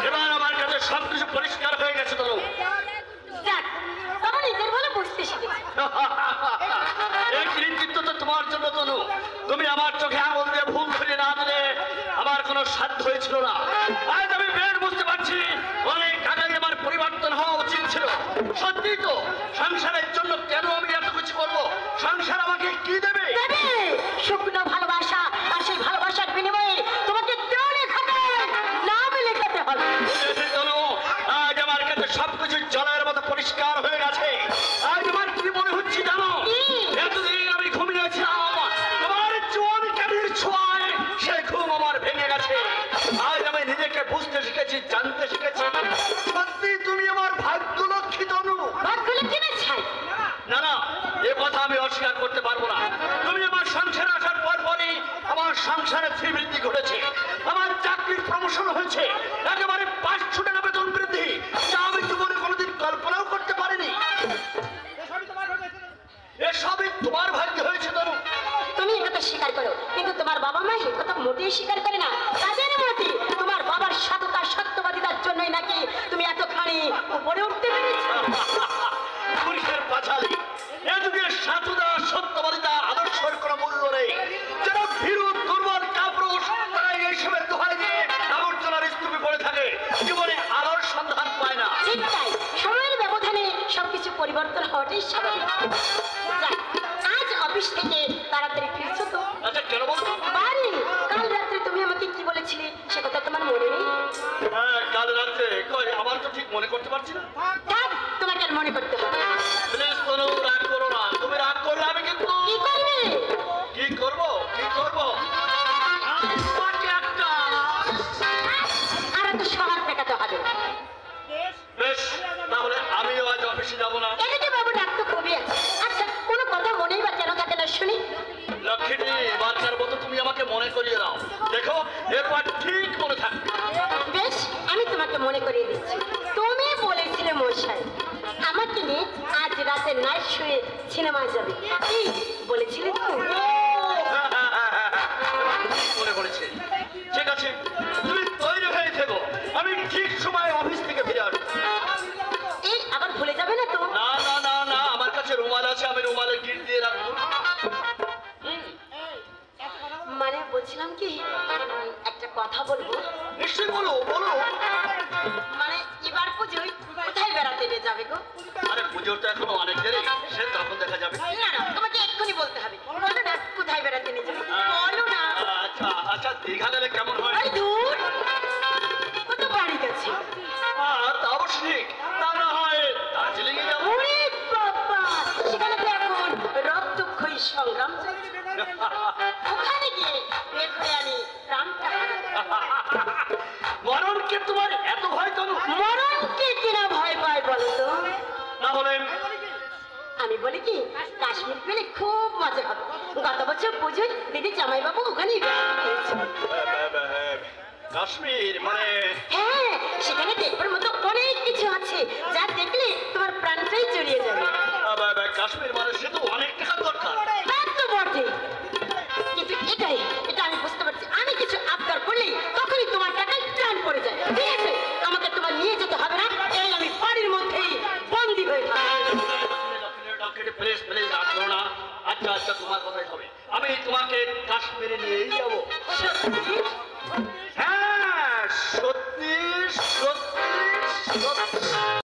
এবার আমার কাছে সবকিছু পরিষ্কার হয়ে গেছে তনু। এই কৃতিত্ব তো তোমার জন্য তনু। তুমি আমার চোখে আঙুল দিয়ে ভুল ধরে না দিলে আমার কোনো সাধ্য হয়েছিল না। আজ আমি বেশ বুঝতে পারছি অনেক আগে আমার পরিবর্তন হওয়া উচিত ছিল। সত্যি তো, সংসারের জন্য কেন আমি এত কিছু করবো? সংসার আমাকে কি দেবে? শুকনো ভালোবাসা, আর সেই ভালোবাসার বিনিময়ে তোমাকে দেওয়ালে খাতায় নাম লেখাতে হবে। আজ আমার কাছে সবকিছু জলের মতো পরিষ্কার হয়ে গেছে। আজ আমার কি মনে হচ্ছে জানো? এতদিন আমি ঘুমিয়েছিলাম, তোমার চোর কানির ছোঁয়ায় সে ঘুম আমার ভেঙে গেছে। আজ আমি নিজেকে বুঝতে শিখেছি, জানতে শিখেছি। সত্যি তুমি আমার ভাগ্য লক্ষ্মী তনু। না না, এ কথা আমি অস্বীকার করতে পারবো না। তুমি আমার সংসারে আসার পর পরই আমার সংসারে শ্রীবৃদ্ধি ঘটেছে। আমার চাকরির প্রমোশন হয়েছে, একেবারে 500 টাকা বেতন বৃদ্ধি, যা আমি জীবনে কোনোদিন কল্পনাও করতে পারিনি। এসবই তোমার ভাগ্য হয়েছে তনু। তুমি একথা স্বীকার করো, কিন্তু তোমার বাবা মা একথা মোটেই স্বীকার করে না। তাদের মতে তোমার বাবার সততা সত্যবাদিতার জন্যই নাকি তুমি এতখানি উপরে উঠতে পেরেছো। পুরুষের পাঁচালী এ যুগের সাধুতা সত্যবাদিতা আদর্শের কোনো মূল্য নেই। যারা ভীরু দুর্বল কাপুরুষ, তারা এইসবের দোহাই দিয়ে আবর্জনার স্তূপে পড়ে থাকে, জীবনে আলোর সন্ধান পায় না। ঠিক তাই, সময়ের ব্যবধানে সবকিছু পরিবর্তন হওয়াটাই স্বাভাবিক। আজ অফিস থেকে তাড়াতাড়ি ফিরছো তো? আচ্ছা, কেন বলতো? বাড়ি কাল রাত্রে তুমি আমাকে কি বলেছিলে সে কথা তোমার মনে নেই? হ্যাঁ, কাল রাত্রে। কই, আমার তো ঠিক মনে করতে পারছি না। থাক, তোমাকে আর মনে করতে হবে না। প্লিজ তনু, রাগ করো না। তুমি রাগ করলে আমি কিন্তু কি করবে? কি করবো? কি করবো? তোমাকে একটা আর এত শহর দেখাতে হবে না। বেশ, তাহলে আমিও আজ অফিসে যাবো না। এদিকে বাবু ডাক তো খুবই আছে। আচ্ছা, কোনো কথা মনেই বা কেন থাকে না শুনি? লক্ষ্মীটি, বাচ্চার মতো তুমি আমাকে মনে করিয়ে দাও। দেখো, এরপর ঠিক মনে থাকবে। বেশ, আমি তোমাকে মনে করিয়ে দিচ্ছি। তুমি বলেছিলে মশাই আমাকে নিয়ে আজ রাতে নাইট শুয়ে সিনেমায় যাবে। কি বলেছিলে তো? মনে পড়েছে। ঠিক আছে, তুমি তৈরি হয়ে থেকো, আমি ঠিক সময় অফিস থেকে ফিরে আসবো। এই আবার ভুলে যাবে না তো? না না না না, আমার কাছে রুমাল আছে, আমি রুমালে গিট দিয়ে রাখবো। মানে বলছিলাম কি, একটা কথা বলবো। নিশ্চয়ই, বলো বলো। মানে এবার পুজোয় কোথায় বেড়াতে নিয়ে যাবে গো? আরে, পুজোর তো এখনো অনেক দেরি, সে তখন দেখা যাবে। না না, তোমাকে এক্ষুনি বলতে হবে। বলো না কোথায় বেড়াতে নিয়ে যাবে, বলো না। আচ্ছা আচ্ছা, দীঘা গেলে কেমন হয়? এই দূর, কত বাড়ি গেছে। তা অবশ্য ঠিক। তা না হয় দার্জিলিং এ যাবো। ওরে বাবা, সেখানে তো এখন রক্তক্ষয়ী সংগ্রাম চলছে। ওখানে গিয়ে দেখে আমি প্রাণটা হারাবো। মরণকে তোমার এত ভয় কেন? মরণকে কিনা ভয় পায় বলো তো? তাহলে আমি বলি কি, কাশ্মীর গেলে খুব মজা হবে। গত বছর পুজোয় দিদি জামাইবাবু ওখানেই বেড়াতে গিয়েছিল। কাশ্মীর মানে? হ্যাঁ, সেখানে দেখবার মতো অনেক কিছু আছে, যা দেখলে তোমার প্রাণটাই জড়িয়ে যাবে। কাশ্মীর মানে সে তো অনেক টাকা দরকার। তা তো বটে, কিন্তু এটা আমি বুঝতে পারছি। আমি কিছু আবদার করলেই তখনই তোমার টাকায় প্রাণ পড়ে যায়। ঠিক আছে, আমাকে তোমার নিয়ে যেতে হবে না। এই আমি বাড়ির মধ্যেই বন্দি হয়ে থাকি। প্লিজ প্লিজ, আসো না। আচ্ছা আচ্ছা, তোমার কথাই হবে। আমি তোমাকে কাশ্মীরে নিয়েই যাবো। হ্যাঁ, সত্যি সত্যি সত্যি।